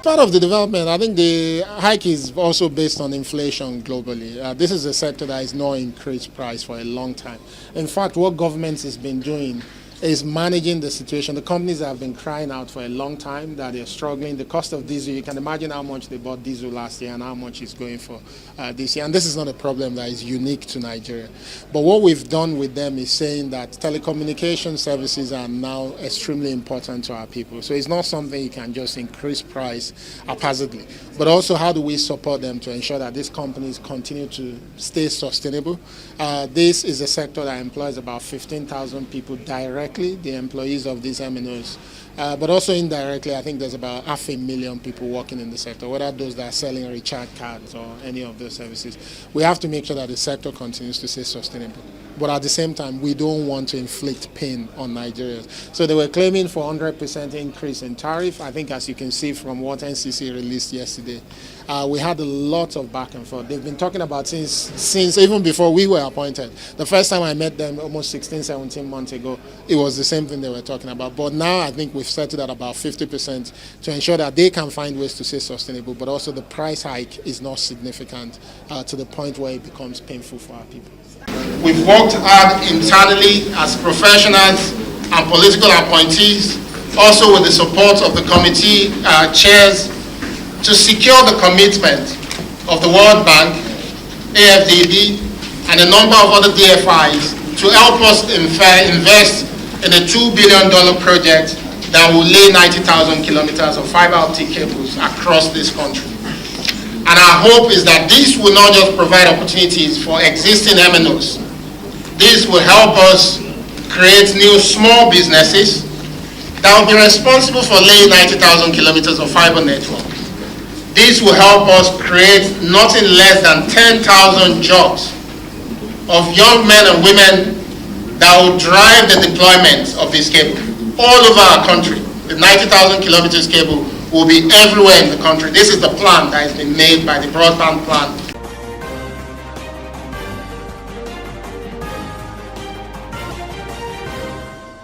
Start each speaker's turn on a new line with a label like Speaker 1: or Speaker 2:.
Speaker 1: Part of the development, I think the hike is also based on inflation globally. This is a sector that has not increased price for a long time. In fact, what government has been doing is managing the situation. The companies have been crying out for a long time that they're struggling. The cost of diesel, you can imagine how much they bought diesel last year and how much it's going for this year. And this is not a problem that is unique to Nigeria. But what we've done with them is saying that telecommunication services are now extremely important to our people. So it's not something you can just increase price haphazardly. But also, how do we support them to ensure that these companies continue to stay sustainable? This is a sector that employs about 15,000 people directly, the employees of these MNOs. But also indirectly, I think there's about 500,000 people working in the sector, whether those that are selling recharge cards or any of those services. We have to make sure that the sector continues to stay sustainable. But at the same time, we don't want to inflict pain on Nigerians. So they were claiming for 100% increase in tariff. I think, as you can see from what NCC released yesterday, we had a lot of back and forth. They've been talking about since even before we were appointed. The first time I met them almost 16, 17 months ago, it was the same thing they were talking about. But now I think we've settled at about 50% to ensure that they can find ways to stay sustainable, but also the price hike is not significant to the point where it becomes painful for our people.
Speaker 2: We've worked hard internally as professionals and political appointees, also with the support of the committee chairs, to secure the commitment of the World Bank, AFDB, and a number of other DFIs to help us invest in a $2 billion project that will lay 90,000 kilometers of fiber optic cables across this country. And our hope is that this will not just provide opportunities for existing MNOs. This will help us create new small businesses that will be responsible for laying 90,000 kilometers of fiber network. This will help us create nothing less than 10,000 jobs of young men and women that will drive the deployment of this cable all over our country. The 90,000 kilometers cable will be everywhere in the country. This is the plan that has been made by the broadband plan